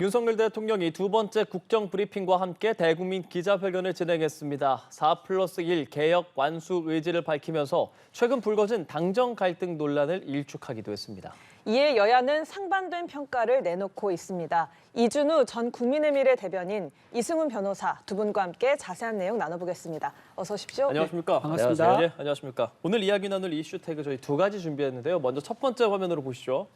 윤석열 대통령이 두 번째 국정 브리핑과 함께 대국민 기자회견을 진행했습니다. 4+1 개혁 완수 의지를 밝히면서 최근 불거진 당정 갈등 논란을 일축하기도 했습니다. 이에 여야는 상반된 평가를 내놓고 있습니다. 이준우 전 국민의미래 대변인, 이승훈 변호사 두 분과 함께 자세한 내용 나눠보겠습니다. 어서 오십시오. 안녕하십니까? 반갑습니다. 안녕하세요. 네, 안녕하십니까? 오늘 이야기 나눌 이슈 태그 저희 두 가지 준비했는데요. 먼저 첫 번째 화면으로 보시죠.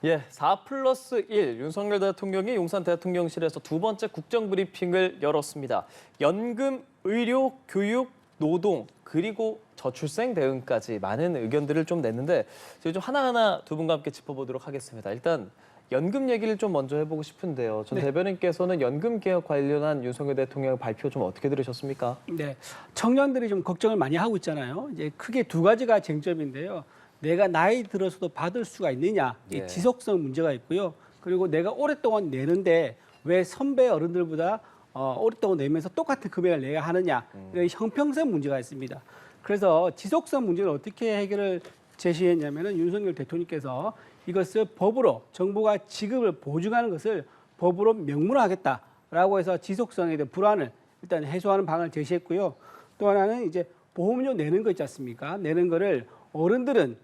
예, 4+1 윤석열 대통령이 용산 대통령실에서 두 번째 국정 브리핑을 열었습니다. 연금, 의료, 교육, 노동, 그리고 저출생 대응까지 많은 의견들을 좀 냈는데 저희 좀 하나하나 두 분과 함께 짚어보도록 하겠습니다. 일단 연금 얘기를 좀 먼저 해보고 싶은데요. 전 대변인께서는 연금 개혁 관련한 윤석열 대통령 발표 좀 어떻게 들으셨습니까? 네, 청년들이 좀 걱정을 많이 하고 있잖아요. 이제 크게 두 가지가 쟁점인데요. 내가 나이 들어서도 받을 수가 있느냐, 이 예. 지속성 문제가 있고요. 그리고 내가 오랫동안 내는데 왜 선배 어른들보다 오랫동안 내면서 똑같은 금액을 내야 하느냐, 이런 형평성 문제가 있습니다. 그래서 지속성 문제를 어떻게 해결을 제시했냐면은 윤석열 대통령께서 이것을 법으로 정부가 지급을 보증하는 것을 법으로 명문화하겠다라고 해서 지속성에 대한 불안을 일단 해소하는 방안을 제시했고요. 또 하나는 이제 보험료 내는 거 있지 않습니까? 내는 거를 어른들은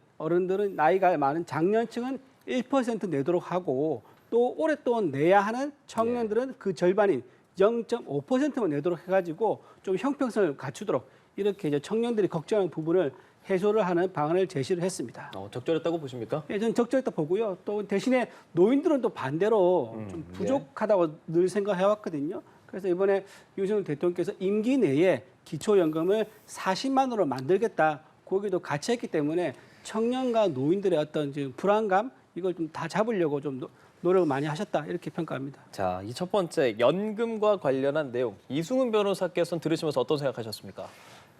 나이가 많은 장년층은 1% 내도록 하고 또 오랫동안 내야 하는 청년들은 그 절반인 0.5%만 내도록 해가지고 좀 형평성을 갖추도록 이렇게 이제 청년들이 걱정하는 부분을 해소를 하는 방안을 제시를 했습니다. 적절했다고 보십니까? 예, 저는 적절했다 보고요. 또 대신에 노인들은 또 반대로 좀 부족하다고 늘 생각해왔거든요. 그래서 이번에 윤석열 대통령께서 임기 내에 기초연금을 40만 원으로 만들겠다. 거기도 같이 했기 때문에 청년과 노인들의 어떤 지금 불안감 이걸 좀 다 잡으려고 좀 노력을 많이 하셨다 이렇게 평가합니다. 자, 이 첫 번째 연금과 관련한 내용 이승훈 변호사께서는 들으시면서 어떤 생각하셨습니까?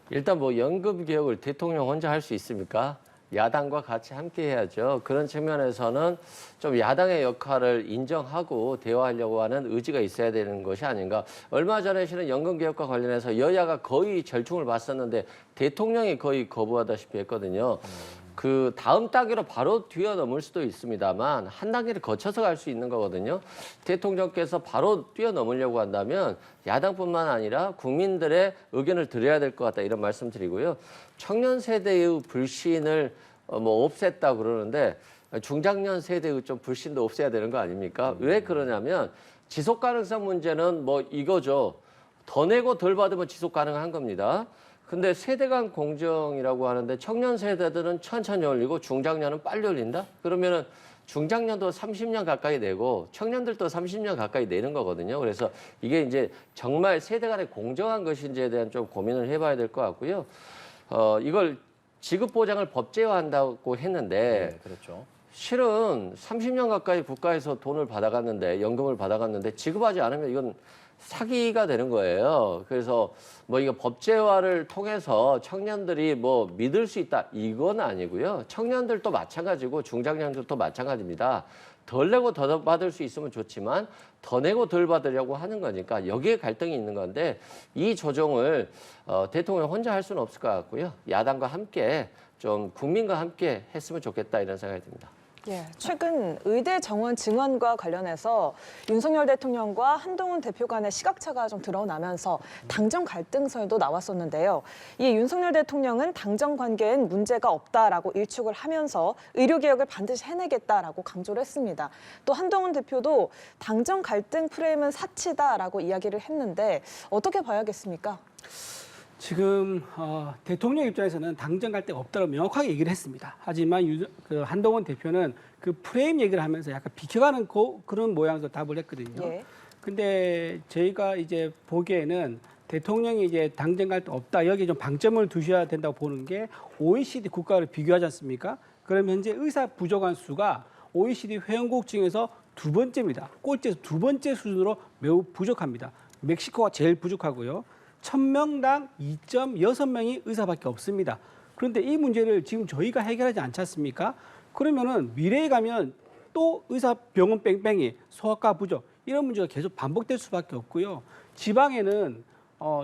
일단 뭐 연금 개혁을 대통령 혼자 할 수 있습니까? 야당과 같이 함께 해야죠. 그런 측면에서는 좀 야당의 역할을 인정하고 대화하려고 하는 의지가 있어야 되는 것이 아닌가. 얼마 전에 실은 연금 개혁과 관련해서 여야가 거의 절충을 봤었는데 대통령이 거의 거부하다시피 했거든요. 그 다음 단계로 바로 뛰어넘을 수도 있습니다만 한 단계를 거쳐서 갈 수 있는 거거든요. 대통령께서 바로 뛰어넘으려고 한다면 야당뿐만 아니라 국민들의 의견을 들어야 될 것 같다 이런 말씀드리고요. 청년 세대의 불신을 뭐 없앴다 그러는데 중장년 세대의 좀 불신도 없애야 되는 거 아닙니까? 왜 그러냐면 지속 가능성 문제는 뭐 이거죠. 더 내고 덜 받으면 지속 가능한 겁니다. 근데 세대 간 공정이라고 하는데 청년 세대들은 천천히 올리고 중장년은 빨리 올린다? 그러면은 중장년도 30년 가까이 내고 청년들도 30년 가까이 내는 거거든요. 그래서 이게 이제 정말 세대 간에 공정한 것인지에 대한 좀 고민을 해봐야 될 것 같고요. 이걸 지급 보장을 법제화한다고 했는데 그렇죠. 실은 30년 가까이 국가에서 돈을 받아갔는데 연금을 받아갔는데 지급하지 않으면 이건 사기가 되는 거예요. 그래서 뭐 이거 법제화를 통해서 청년들이 뭐 믿을 수 있다 이건 아니고요. 청년들도 마찬가지고 중장년들도 마찬가지입니다. 덜 내고 더 받을 수 있으면 좋지만 더 내고 덜 받으려고 하는 거니까 여기에 갈등이 있는 건데 이 조정을 대통령 혼자 할 수는 없을 것 같고요. 야당과 함께 좀 국민과 함께 했으면 좋겠다 이런 생각이 듭니다. 예, 최근 의대 정원 증원과 관련해서 윤석열 대통령과 한동훈 대표 간의 시각차가 좀 드러나면서 당정 갈등설도 나왔었는데요. 이 윤석열 대통령은 당정 관계엔 문제가 없다라고 일축을 하면서 의료개혁을 반드시 해내겠다라고 강조를 했습니다. 또 한동훈 대표도 당정 갈등 프레임은 사치다라고 이야기를 했는데 어떻게 봐야겠습니까? 지금 대통령 입장에서는 당정 갈등 없다고 명확하게 얘기를 했습니다. 하지만 한동훈 대표는 그 프레임 얘기를 하면서 약간 비켜가는 그런 모양으로 답을 했거든요. 예. 근데 저희가 이제 보기에는 대통령이 이제 당정 갈등 없다 여기 좀 방점을 두셔야 된다고 보는 게 OECD 국가를 비교하지 않습니까? 그럼 현재 의사 부족한 수가 OECD 회원국 중에서 두 번째입니다. 꼴찌에서 두 번째 수준으로 매우 부족합니다. 멕시코가 제일 부족하고요. 1000명당 2.6명이 의사밖에 없습니다. 그런데 이 문제를 지금 저희가 해결하지 않지 않습니까? 그러면은 미래에 가면 또 의사 병원 뺑뺑이, 소아과 부족 이런 문제가 계속 반복될 수밖에 없고요. 지방에는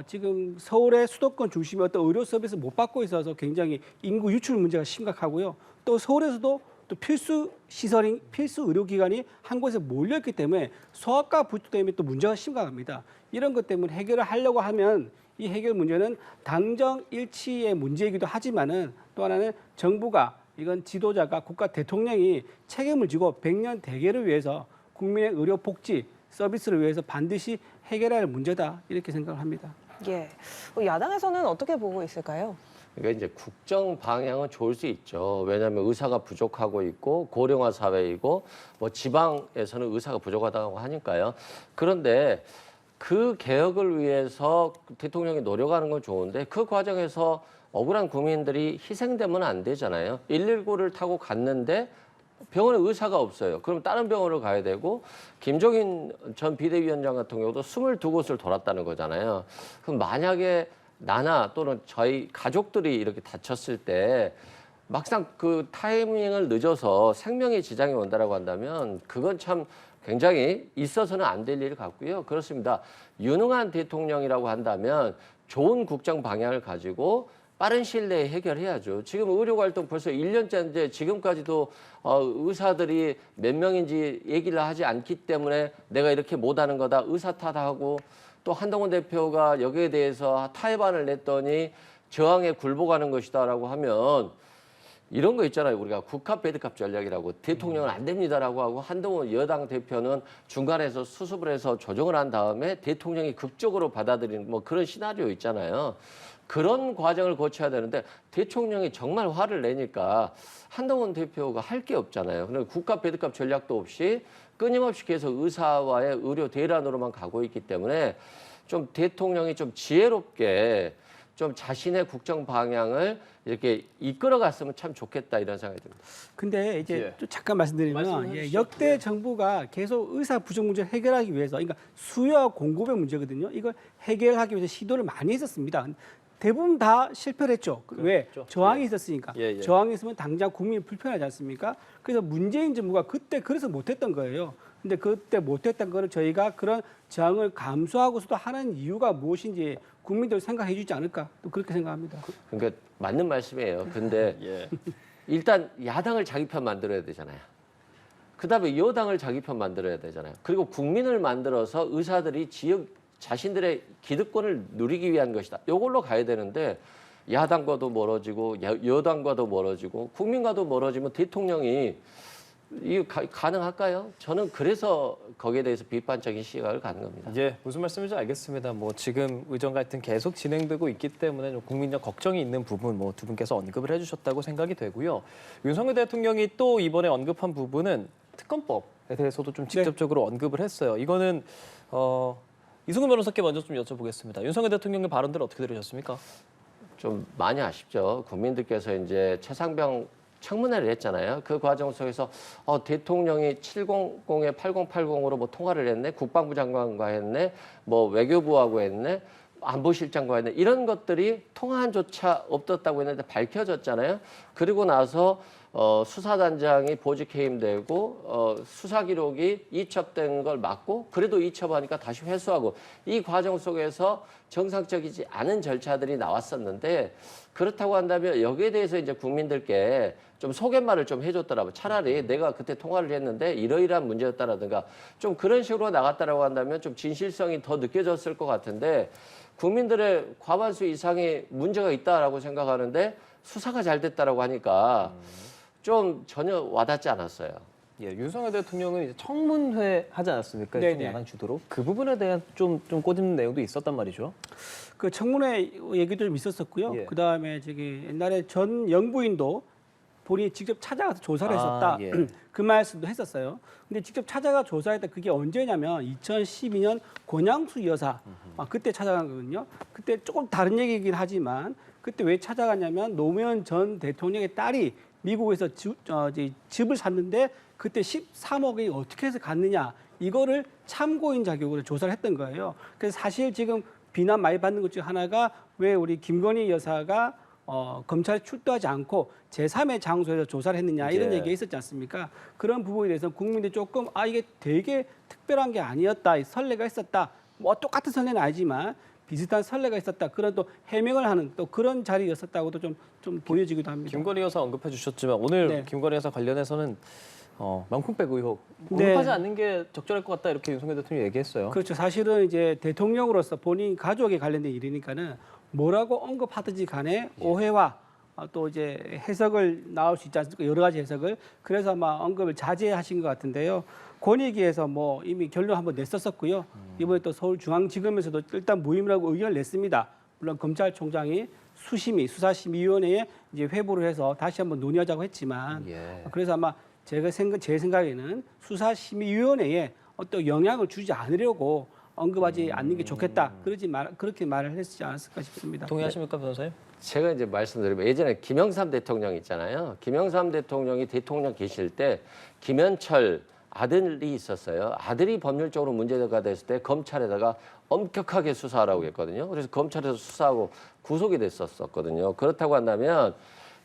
지금 서울의 수도권 중심의 어떤 의료 서비스 못 받고 있어서 굉장히 인구 유출 문제가 심각하고요. 또 서울에서도 또 필수 시설인 필수 의료기관이 한 곳에 몰려있기 때문에 소아과 부족 때문에 또 문제가 심각합니다. 이런 것 때문에 해결을 하려고 하면 이 해결 문제는 당정 일치의 문제이기도 하지만은 또 하나는 정부가 이건 지도자가 국가 대통령이 책임을 지고 100년 대계를 위해서 국민의 의료 복지 서비스를 위해서 반드시 해결할 문제다 이렇게 생각을 합니다. 예. 야당에서는 어떻게 보고 있을까요? 그러니까 이제 국정 방향은 좋을 수 있죠. 왜냐하면 의사가 부족하고 있고 고령화 사회이고 뭐 지방에서는 의사가 부족하다고 하니까요. 그런데 그 개혁을 위해서 대통령이 노력하는 건 좋은데 그 과정에서 억울한 국민들이 희생되면 안 되잖아요. 119를 타고 갔는데 병원에 의사가 없어요. 그럼 다른 병원을 가야 되고 김종인 전 비대위원장 같은 경우도 22곳을 돌았다는 거잖아요. 그럼 만약에 나나 또는 저희 가족들이 이렇게 다쳤을 때 막상 그 타이밍을 늦어서 생명에 지장이 온다라고 한다면 그건 참 굉장히 있어서는 안 될 일 같고요. 그렇습니다. 유능한 대통령이라고 한다면 좋은 국정 방향을 가지고 빠른 시일 내에 해결해야죠. 지금 의료활동 벌써 1년째인데 지금까지도 의사들이 몇 명인지 얘기를 하지 않기 때문에 내가 이렇게 못하는 거다. 의사 탓하고 또 한동훈 대표가 여기에 대해서 타협안을 냈더니 저항에 굴복하는 것이다라고 하면 이런 거 있잖아요. 우리가 국합 배드값 전략이라고 대통령은 안 됩니다라고 하고 한동훈 여당 대표는 중간에서 수습을 해서 조정을 한 다음에 대통령이 극적으로 받아들이는 뭐 그런 시나리오 있잖아요. 그런 과정을 거쳐야 되는데 대통령이 정말 화를 내니까 한동훈 대표가 할 게 없잖아요. 그리고 국가 배드값 전략도 없이 끊임없이 계속 의사와의 의료 대란으로만 가고 있기 때문에 좀 대통령이 좀 지혜롭게 좀 자신의 국정 방향을 이렇게 이끌어갔으면 참 좋겠다 이런 생각이 듭니다. 근데 이제 예. 좀 잠깐 말씀드리면 말씀해 주시죠. 역대 정부가 계속 의사 부족 문제를 해결하기 위해서 그러니까 수요와 공급의 문제거든요. 이걸 해결하기 위해서 시도를 많이 했었습니다. 대부분 다 실패를 했죠. 왜? 그렇죠. 저항이 있었으니까. 예, 예. 저항이 있으면 당장 국민이 불편하지 않습니까? 그래서 문재인 정부가 그때 그래서 못했던 거예요. 근데 그때 못했던 거를 저희가 그런 저항을 감수하고서도 하는 이유가 무엇인지 국민들 생각해 주지 않을까? 또 그렇게 생각합니다. 그러니까 맞는 말씀이에요. 근데 예. 일단 야당을 자기 편 만들어야 되잖아요. 그다음에 여당을 자기 편 만들어야 되잖아요. 그리고 국민을 만들어서 의사들이 지역 자신들의 기득권을 누리기 위한 것이다. 이걸로 가야 되는데 야당과도 멀어지고 여당과도 멀어지고 국민과도 멀어지면 대통령이 이거 가능할까요? 저는 그래서 거기에 대해서 비판적인 시각을 갖는 겁니다. 예, 무슨 말씀인지 알겠습니다. 뭐 지금 의정 갈등 계속 진행되고 있기 때문에 좀 국민적 걱정이 있는 부분 뭐 두 분께서 언급을 해주셨다고 생각이 되고요. 윤석열 대통령이 또 이번에 언급한 부분은 특검법에 대해서도 좀 직접적으로 언급을 했어요. 이거는 이승훈 변호사께 먼저 좀 여쭤보겠습니다. 윤석열 대통령의 발언들 어떻게 들으셨습니까? 좀 많이 아쉽죠. 국민들께서 이제 최상병 청문회를 했잖아요. 그 과정 속에서 대통령이 700에 8080으로 뭐 통화를 했네, 국방부 장관과 했네, 뭐 외교부하고 했네, 안보실장과 했네, 이런 것들이 통화조차 없었다고 했는데 밝혀졌잖아요. 그리고 나서 수사단장이 보직해임되고 수사 기록이 이첩된 걸 맞고 그래도 이첩하니까 다시 회수하고 이 과정 속에서 정상적이지 않은 절차들이 나왔었는데 그렇다고 한다면 여기에 대해서 이제 국민들께 좀 소개말을 좀 해줬더라고요. 차라리 내가 그때 통화를 했는데 이러이러한 문제였다라든가 좀 그런 식으로 나갔다라고 한다면 좀 진실성이 더 느껴졌을 것 같은데 국민들의 과반수 이상이 문제가 있다라고 생각하는데 수사가 잘 됐다라고 하니까 좀 전혀 와닿지 않았어요. 예, 윤석열 대통령은 이제 청문회 하지 않았습니까? 네네. 좀 야당 주도로 그 부분에 대한 좀 꼬집는 내용도 있었단 말이죠. 그 청문회 얘기도 좀 있었었고요. 예. 그다음에 저기 옛날에 전 영부인도 본인이 직접 찾아가서 조사를 했었다. 예. 그 말씀도 했었어요. 근데 직접 찾아가 조사했다. 그게 언제냐면 2012년 권양수 여사 그때 찾아간 거거든요. 그때 조금 다른 얘기이긴 하지만 그때 왜 찾아갔냐면 노무현 전 대통령의 딸이 미국에서 집을 샀는데 그때 13억이 어떻게 해서 갔느냐 이거를 참고인 자격으로 조사를 했던 거예요. 그래서 사실 지금 비난 많이 받는 것 중 하나가 왜 우리 김건희 여사가 검찰에 출두하지 않고 제3의 장소에서 조사를 했느냐 이런 예. 얘기가 있었지 않습니까? 그런 부분에 대해서 국민들이 조금 이게 되게 특별한 게 아니었다, 설레가 있었다. 뭐 똑같은 설레는 아니지만 비슷한 선례가 있었다. 그런 또 해명을 하는 또 그런 자리였었다고도 좀 보여지기도 합니다. 김건희 여사 언급해 주셨지만 오늘 네. 김건희 여사 관련해서는 명품백 의혹 네. 언급하지 않는 게 적절할 것 같다 이렇게 윤석열 대통령이 얘기했어요. 그렇죠. 사실은 이제 대통령으로서 본인 가족에 관련된 일이니까는 뭐라고 언급하든지 간에 오해와 또 이제 해석을 나올 수 있지 않습니까? 여러 가지 해석을. 그래서 아마 언급을 자제하신 것 같은데요. 권익위에서 뭐 이미 결론 한번 냈었었고요. 이번에 또 서울중앙지검에서도 일단 무혐의라고 의견을 냈습니다. 물론 검찰총장이 수사심의위원회에 이제 회부를 해서 다시 한번 논의하자고 했지만 예. 그래서 아마 제 생각에는 수사심의위원회에 어떤 영향을 주지 않으려고 언급하지 않는 게 좋겠다. 그렇게 말을 했지 않았을까 싶습니다. 동의하십니까, 변호사님? 제가 이제 말씀드리면 예전에 김영삼 대통령 있잖아요. 김영삼 대통령이 대통령 계실 때 김현철 아들이 있었어요. 아들이 법률적으로 문제가 됐을 때 검찰에다가 엄격하게 수사하라고 했거든요. 그래서 검찰에서 수사하고 구속이 됐었거든요. 그렇다고 한다면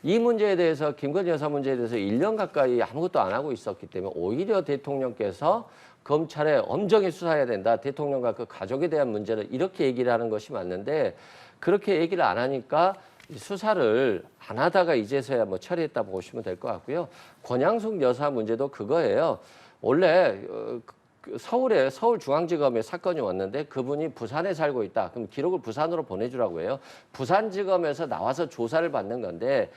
이 문제에 대해서 김건희 여사 문제에 대해서 1년 가까이 아무것도 안 하고 있었기 때문에 오히려 대통령께서 검찰에 엄정히 수사해야 된다. 대통령과 그 가족에 대한 문제를 이렇게 얘기를 하는 것이 맞는데 그렇게 얘기를 안 하니까 수사를 안 하다가 이제서야 뭐 처리했다 보시면 될 것 같고요. 권양숙 여사 문제도 그거예요. 원래 서울중앙지검에 사건이 왔는데 그분이 부산에 살고 있다. 그럼 기록을 부산으로 보내주라고 해요. 부산지검에서 나와서 조사를 받는 건데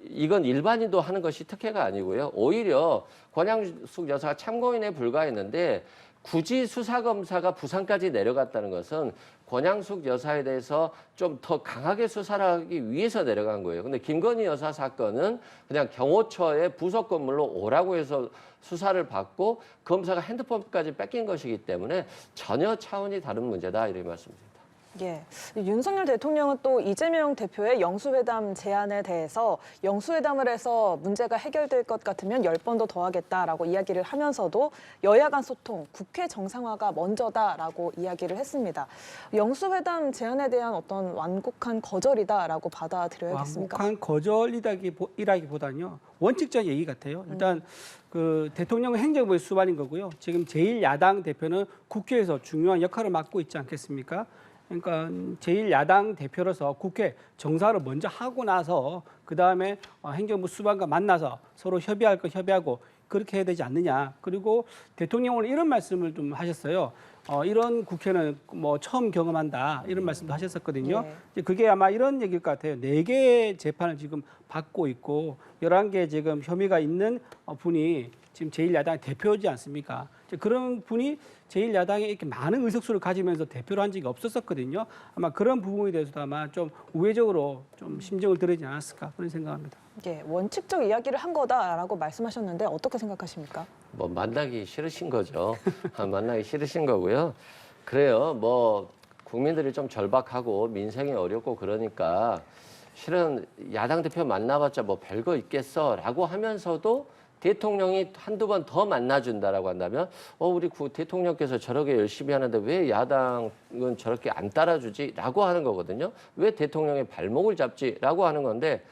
이건 일반인도 하는 것이 특혜가 아니고요. 오히려 권양숙 여사가 참고인에 불과했는데 굳이 수사검사가 부산까지 내려갔다는 것은 권양숙 여사에 대해서 좀 더 강하게 수사를 하기 위해서 내려간 거예요. 근데 김건희 여사 사건은 그냥 경호처의 부속 건물로 오라고 해서 수사를 받고 검사가 핸드폰까지 뺏긴 것이기 때문에 전혀 차원이 다른 문제다 이렇게 말씀드립니다. 예. 윤석열 대통령은 또 이재명 대표의 영수회담 제안에 대해서 영수회담을 해서 문제가 해결될 것 같으면 10번도 더 하겠다라고 이야기를 하면서도 여야 간 소통, 국회 정상화가 먼저다라고 이야기를 했습니다. 영수회담 제안에 대한 어떤 완곡한 거절이다라고 받아들여야겠습니까? 완곡한 거절이라기보다는요. 원칙적 얘기 같아요. 일단 그 대통령은 행정부의 수반인 거고요. 지금 제1야당 대표는 국회에서 중요한 역할을 맡고 있지 않겠습니까? 그러니까 제1야당 대표로서 국회 정사를 먼저 하고 나서 그다음에 행정부 수반과 만나서 서로 협의할 거 협의하고 그렇게 해야 되지 않느냐. 그리고 대통령은 이런 말씀을 좀 하셨어요. 이런 국회는 뭐 처음 경험한다. 이런 말씀도 하셨었거든요. 네. 그게 아마 이런 얘기일 것 같아요. 4개의 재판을 지금 받고 있고 11개 지금 혐의가 있는 분이 지금 제1야당 대표지 않습니까? 그런 분이 제1야당에 이렇게 많은 의석수를 가지면서 대표를 한 적이 없었거든요. 아마 그런 부분에 대해서도 아마 좀 우회적으로 좀 심정을 들이지 않았을까 그런 생각합니다. 예, 원칙적 이야기를 한 거다라고 말씀하셨는데 어떻게 생각하십니까? 뭐 만나기 싫으신 거죠. 만나기 싫으신 거고요. 그래요. 뭐 국민들이 좀 절박하고 민생이 어렵고 그러니까 실은 야당 대표 만나봤자 뭐 별거 있겠어라고 하면서도 대통령이 한두 번 더 만나준다라고 한다면 우리 대통령께서 저렇게 열심히 하는데 왜 야당은 저렇게 안 따라주지라고 하는 거거든요. 왜 대통령의 발목을 잡지라고 하는 건데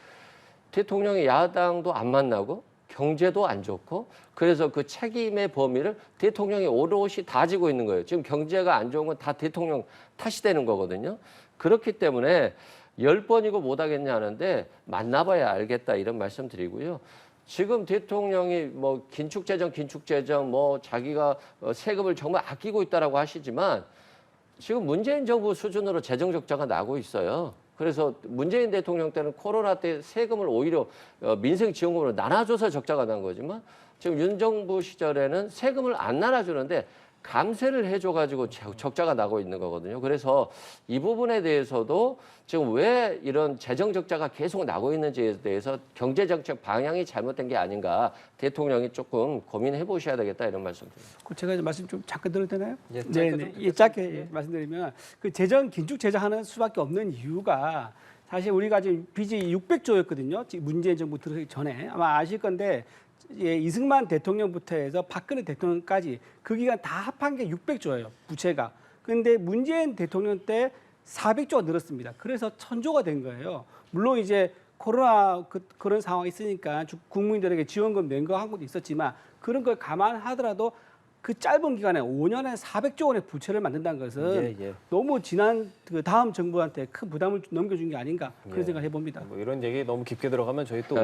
대통령이 야당도 안 만나고 경제도 안 좋고 그래서 그 책임의 범위를 대통령이 오롯이 다 지고 있는 거예요. 지금 경제가 안 좋은 건 다 대통령 탓이 되는 거거든요. 그렇기 때문에 10번이고 못하겠냐 하는데 만나봐야 알겠다 이런 말씀 드리고요. 지금 대통령이 뭐 긴축재정 뭐 자기가 세금을 정말 아끼고 있다라고 하시지만 지금 문재인 정부 수준으로 재정 적자가 나고 있어요. 그래서 문재인 대통령 때는 코로나 때 세금을 오히려 민생 지원금으로 나눠줘서 적자가 난 거지만 지금 윤 정부 시절에는 세금을 안 나눠주는데 감세를 해줘가지고 적자가 나고 있는 거거든요. 그래서 이 부분에 대해서도 지금 왜 이런 재정 적자가 계속 나고 있는지에 대해서 경제정책 방향이 잘못된 게 아닌가 대통령이 조금 고민해 보셔야 되겠다 이런 말씀드립니다. 제가 이제 말씀 좀 잠깐 드려도 되나요? 예, 짧게 좀 네, 짧게 말씀드리면 그 재정 긴축 재정하는 수밖에 없는 이유가 사실 우리가 지금 빚이 600조였거든요. 문재인 정부 들어서기 전에 아마 아실 건데. 이승만 대통령부터 해서 박근혜 대통령까지 그 기간 다 합한 게 600조예요. 부채가. 그런데 문재인 대통령 때 400조가 늘었습니다. 그래서 1000조가 된 거예요. 물론 이제 코로나 그런 상황이 있으니까 국민들에게 지원금 낸 거 한 것도 있었지만 그런 걸 감안하더라도 그 짧은 기간에 5년에 400조 원의 부채를 만든다는 것은 예, 예. 너무 지난 그 다음 정부한테 큰 부담을 넘겨준 게 아닌가 그런 예. 생각을 해봅니다. 뭐 이런 얘기 너무 깊게 들어가면 저희 또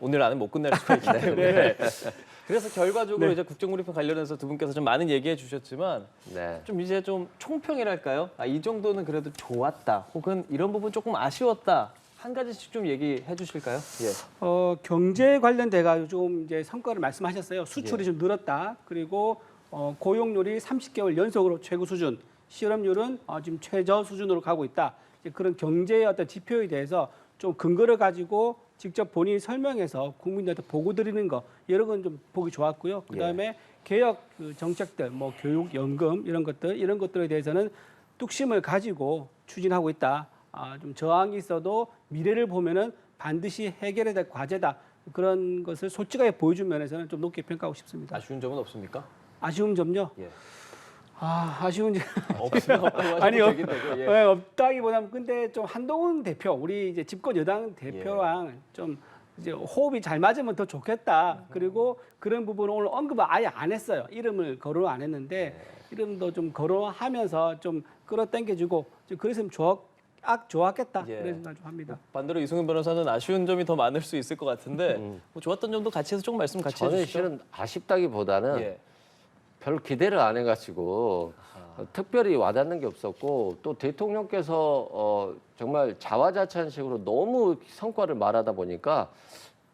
오늘 안에 못 끝낼 수가 있기 때문에 그래서 결과적으로 네. 이제 국정브리핑 관련해서 두 분께서 좀 많은 얘기해 주셨지만 네. 좀 이제 좀 총평이랄까요? 이 정도는 그래도 좋았다. 혹은 이런 부분 조금 아쉬웠다. 한 가지씩 좀 얘기해 주실까요? 예. 경제 관련돼가 좀 이제 성과를 말씀하셨어요. 수출이 예. 좀 늘었다. 그리고 고용률이 30개월 연속으로 최고 수준, 실업률은 지금 최저 수준으로 가고 있다. 이제 그런 경제의 어떤 지표에 대해서 좀 근거를 가지고 직접 본인이 설명해서 국민들한테 보고 드리는 거 이런 건 좀 보기 좋았고요. 그다음에 개혁 그 정책들, 뭐 교육, 연금 이런 것들에 대해서는 뚝심을 가지고 추진하고 있다. 좀 저항이 있어도 미래를 보면은 반드시 해결해야 될 과제다. 그런 것을 솔직하게 보여준 면에서는 좀 높게 평가하고 싶습니다. 아쉬운 점은 없습니까? 아쉬운 점요? 예. 아쉬운 점. 없으면 없다고 하셔도 아니요. 되긴 되고. 예. 네, 없다기보다는 근데 좀 한동훈 대표, 우리 이제 집권 여당 대표랑 좀 이제 호흡이 잘 맞으면 더 좋겠다. 그리고 그런 부분을 오늘 언급을 아예 안 했어요. 이름을 거론 안 했는데 이름도 좀 거론하면서 좀 끌어당겨주고 좀 그랬으면 좋았겠다. 예. 그런 생각 좀 합니다. 반대로 이승훈 변호사는 아쉬운 점이 더 많을 수 있을 것 같은데 뭐 좋았던 점도 같이 해서 조금 말씀 같이 저는 해주시죠. 실은 아쉽다기보다는 예. 별 기대를 안 해가지고 특별히 와닿는 게 없었고 또 대통령께서 정말 자화자찬식으로 너무 성과를 말하다 보니까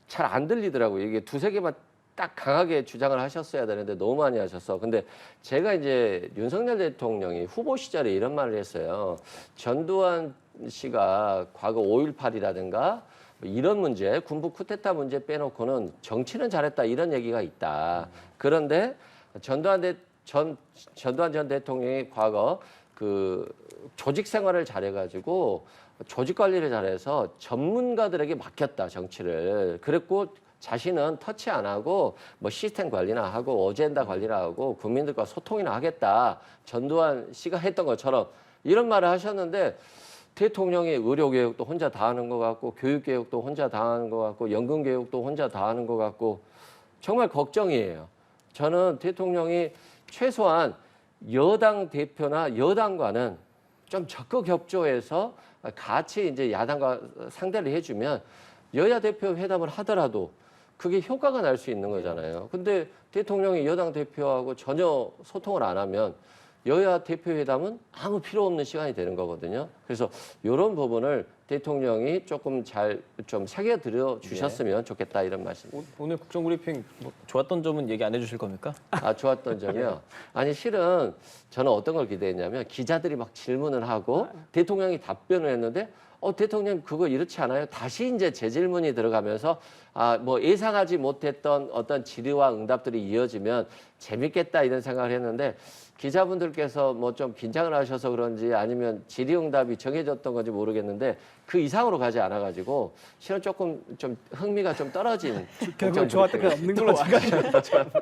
잘 안 들리더라고요. 이게 두세 개만 딱 강하게 주장을 하셨어야 되는데 너무 많이 하셔서. 근데 제가 이제 윤석열 대통령이 후보 시절에 이런 말을 했어요. 전두환 씨가 과거 5.18이라든가 이런 문제, 군부 쿠데타 문제 빼놓고는 정치는 잘했다 이런 얘기가 있다. 그런데 전두환 전 대통령이 과거 그 조직 생활을 잘해가지고 조직 관리를 잘해서 전문가들에게 맡겼다 정치를. 그랬고 자신은 터치 안 하고 뭐 시스템 관리나 하고 어젠다 관리나 하고 국민들과 소통이나 하겠다. 전두환 씨가 했던 것처럼 이런 말을 하셨는데 대통령이 의료개혁도 혼자 다 하는 것 같고 교육개혁도 혼자 다 하는 것 같고 연금개혁도 혼자 다 하는 것 같고 정말 걱정이에요. 저는 대통령이 최소한 여당 대표나 여당과는 좀 적극 협조해서 같이 이제 야당과 상대를 해주면 여야 대표 회담을 하더라도 그게 효과가 날 수 있는 거잖아요. 근데 대통령이 여당 대표하고 전혀 소통을 안 하면 여야 대표 회담은 아무 필요 없는 시간이 되는 거거든요. 그래서 이런 부분을 대통령이 조금 잘 좀 새겨들여 주셨으면 좋겠다 이런 말씀. 오늘 국정브리핑 뭐 좋았던 점은 얘기 안 해주실 겁니까? 좋았던 점이요. 아니 실은 저는 어떤 걸 기대했냐면 기자들이 막 질문을 하고 대통령이 답변을 했는데 대통령 그거 이렇지 않아요? 다시 이제 재질문이 들어가면서 뭐 예상하지 못했던 어떤 질의와 응답들이 이어지면 재밌겠다 이런 생각을 했는데 기자분들께서 뭐 좀 긴장을 하셔서 그런지 아니면 질의응답이 정해졌던 건지 모르겠는데 그 이상으로 가지 않아가지고 실은 조금 좀 흥미가 좀 떨어진 결국 좋았던 건 없는 걸로 생각합니다.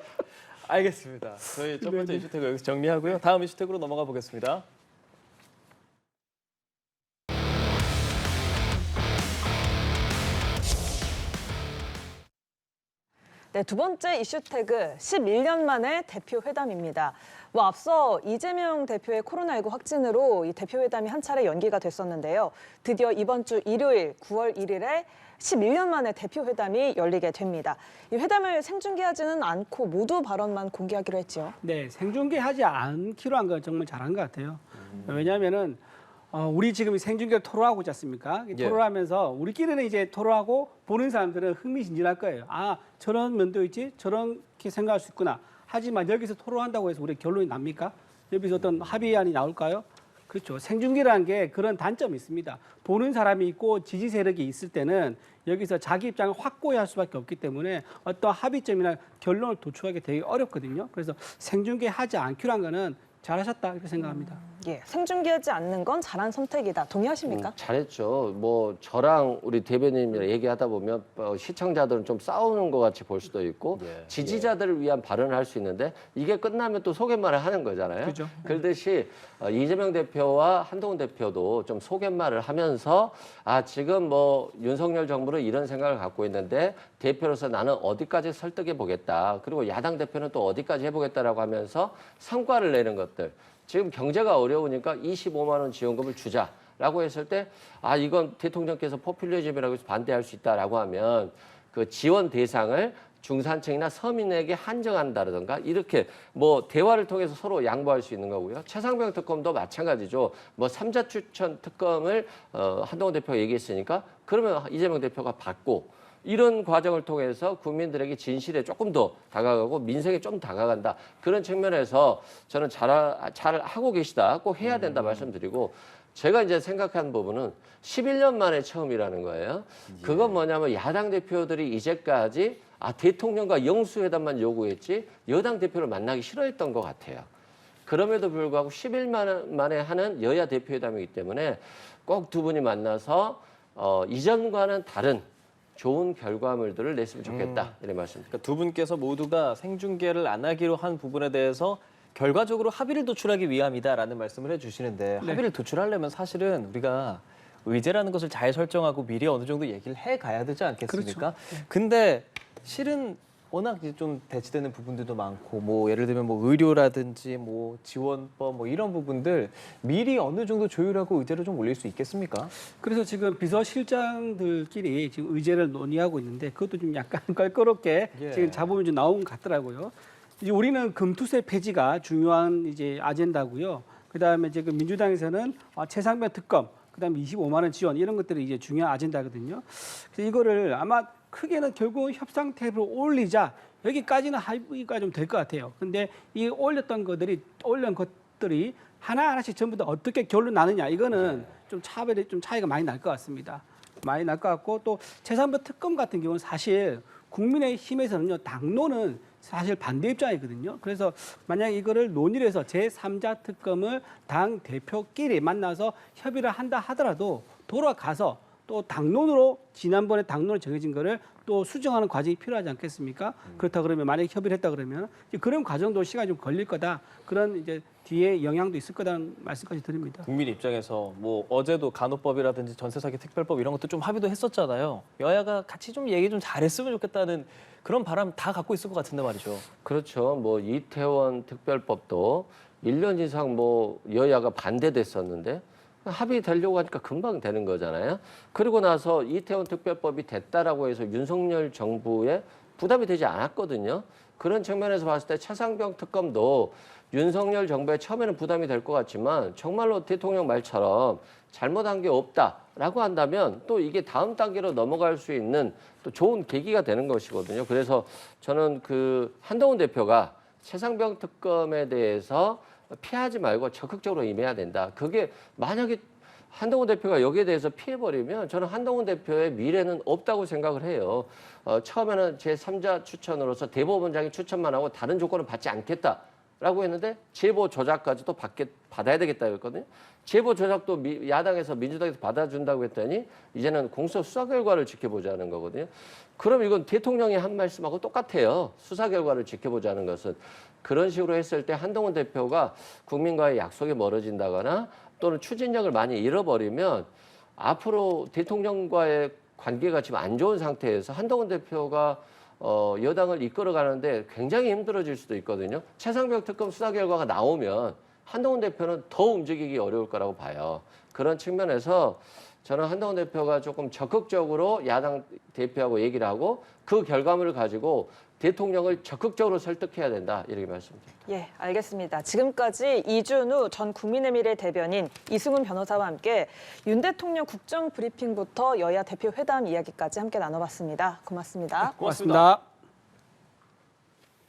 알겠습니다. 저희 첫 번째 이슈태그 여기서 정리하고요. 다음 이슈태그로 넘어가 보겠습니다. 네, 두 번째 이슈 태그 11년 만에 대표 회담입니다. 뭐 앞서 이재명 대표의 코로나19 확진으로 이 대표 회담이 한 차례 연기가 됐었는데요. 드디어 이번 주 일요일 9월 1일에 11년 만에 대표 회담이 열리게 됩니다. 이 회담을 생중계하지는 않고 모두 발언만 공개하기로 했죠. 네, 생중계하지 않기로 한 건 정말 잘한 것 같아요. 왜냐하면은 우리 지금 생중계를 토론하고 있지 않습니까? 예. 토론하면서 우리끼리는 이제 토론하고 보는 사람들은 흥미진진할 거예요. 저런 면도 있지? 저렇게 생각할 수 있구나. 하지만 여기서 토론한다고 해서 우리 결론이 납니까? 여기서 어떤 합의안이 나올까요? 그렇죠. 생중계라는 게 그런 단점이 있습니다. 보는 사람이 있고 지지 세력이 있을 때는 여기서 자기 입장을 확고히 할 수밖에 없기 때문에 어떤 합의점이나 결론을 도출하기 되게 어렵거든요. 그래서 생중계하지 않기로 한 거는 잘하셨다 이렇게 생각합니다. 예, 생중계하지 않는 건 잘한 선택이다. 동의하십니까? 잘했죠. 뭐 저랑 우리 대변인이랑 얘기하다 보면 시청자들은 좀 싸우는 것 같이 볼 수도 있고 예. 지지자들을 위한 발언을 할 수 있는데 이게 끝나면 또 소개말을 하는 거잖아요. 그죠. 그러듯이 이재명 대표와 한동훈 대표도 좀 소개말을 하면서 지금 뭐 윤석열 정부는 이런 생각을 갖고 있는데 대표로서 나는 어디까지 설득해 보겠다. 그리고 야당 대표는 또 어디까지 해보겠다라고 하면서 성과를 내는 것들. 지금 경제가 어려우니까 25만 원 지원금을 주자라고 했을 때 이건 대통령께서 포퓰리즘이라고 해서 반대할 수 있다라고 하면 그 지원 대상을 중산층이나 서민에게 한정한다든가 이렇게 뭐 대화를 통해서 서로 양보할 수 있는 거고요. 최상병 특검도 마찬가지죠. 뭐 삼자 추천 특검을 한동훈 대표가 얘기했으니까 그러면 이재명 대표가 받고 이런 과정을 통해서 국민들에게 진실에 조금 더 다가가고 민생에 좀 다가간다. 그런 측면에서 저는 잘 하고 계시다. 꼭 해야 된다 말씀드리고 제가 이제 생각한 부분은 11년 만에 처음이라는 거예요. 그건 뭐냐면 야당 대표들이 이제까지 대통령과 영수회담만 요구했지 여당 대표를 만나기 싫어했던 것 같아요. 그럼에도 불구하고 10일 만에 하는 여야 대표회담이기 때문에 꼭 두 분이 만나서 이전과는 다른 좋은 결과물들을 냈으면 좋겠다. 이런 말씀드립니다. 그러니까 두 분께서 모두가 생중계를 안 하기로 한 부분에 대해서 결과적으로 합의를 도출하기 위함이다라는 말씀을 해주시는데 네. 합의를 도출하려면 사실은 우리가 의제라는 것을 잘 설정하고 미리 어느 정도 얘기를 해가야 되지 않겠습니까? 근데 실은 워낙 이제 좀 대치되는 부분들도 많고 뭐 예를 들면 뭐 의료라든지 뭐 지원법 뭐 이런 부분들 미리 어느 정도 조율하고 의제를 좀 올릴 수 있겠습니까? 그래서 지금 비서실장들끼리 지금 의제를 논의하고 있는데 그것도 좀 약간 껄끄럽게 예. 지금 잡음이 좀 나온 것 같더라고요. 이제 우리는 금투세 폐지가 중요한 이제 아젠다고요. 그다음에 지금 민주당에서는 최상병 특검, 그다음에 25만 원 지원 이런 것들이 이제 중요한 아젠다거든요. 그래서 이거를 아마 크게는 결국 협상 테이블을 올리자 여기까지는 합의가 좀 될 것 같아요. 근데 이 올린 것들이 하나하나씩 전부 다 어떻게 결론 나느냐 이거는 좀 차이가 많이 날 것 같습니다. 많이 날 것 같고 또 최상병 특검 같은 경우는 사실 국민의힘에서는요 당론은 사실 반대 입장이거든요. 그래서 만약 이거를 논의를 해서 제3자 특검을 당 대표끼리 만나서 협의를 한다 하더라도 돌아가서 또 당론으로 지난번에 당론으로 정해진 거를 또 수정하는 과정이 필요하지 않겠습니까? 그렇다 그러면 만약에 협의를 했다 그러면 이제 그런 과정도 시간이 좀 걸릴 거다. 그런 이제 뒤에 영향도 있을 거다는 말씀까지 드립니다. 국민 입장에서 뭐 어제도 간호법이라든지 전세 사기 특별법 이런 것도 좀 합의도 했었잖아요. 여야가 같이 좀 얘기 좀 잘했으면 좋겠다는 그런 바람 다 갖고 있을 것 같은데 말이죠. 그렇죠. 뭐 이태원 특별법도 1년 이상 뭐 여야가 반대됐었는데 합의되려고 하니까 금방 되는 거잖아요. 그리고 나서 이태원 특별법이 됐다라고 해서 윤석열 정부에 부담이 되지 않았거든요. 그런 측면에서 봤을 때 최상병 특검도 윤석열 정부에 처음에는 부담이 될 것 같지만 정말로 대통령 말처럼 잘못한 게 없다라고 한다면 또 이게 다음 단계로 넘어갈 수 있는 또 좋은 계기가 되는 것이거든요. 그래서 저는 그 한동훈 대표가 최상병 특검에 대해서 피하지 말고 적극적으로 임해야 된다. 그게 만약에 한동훈 대표가 여기에 대해서 피해버리면 저는 한동훈 대표의 미래는 없다고 생각을 해요. 처음에는 제3자 추천으로서 대법원장이 추천만 하고 다른 조건을 받지 않겠다라고 했는데 제보 조작까지도 받아야 되겠다 그랬거든요. 제보 조작도 야당에서 민주당에서 받아준다고 했더니 이제는 공소 수사 결과를 지켜보자는 거거든요. 그럼 이건 대통령이 한 말씀하고 똑같아요. 수사 결과를 지켜보자는 것은. 그런 식으로 했을 때 한동훈 대표가 국민과의 약속이 멀어진다거나 또는 추진력을 많이 잃어버리면 앞으로 대통령과의 관계가 지금 안 좋은 상태에서 한동훈 대표가 여당을 이끌어가는데 굉장히 힘들어질 수도 있거든요. 최상병 특검 수사 결과가 나오면 한동훈 대표는 더 움직이기 어려울 거라고 봐요. 그런 측면에서 저는 한동훈 대표가 조금 적극적으로 야당 대표하고 얘기를 하고 그 결과물을 가지고 대통령을 적극적으로 설득해야 된다 이렇게 말씀드립니다. 예, 알겠습니다. 지금까지 이준우 전 국민의미래 대변인 이승훈 변호사와 함께 윤 대통령 국정 브리핑부터 여야 대표 회담 이야기까지 함께 나눠봤습니다. 고맙습니다. 고맙습니다.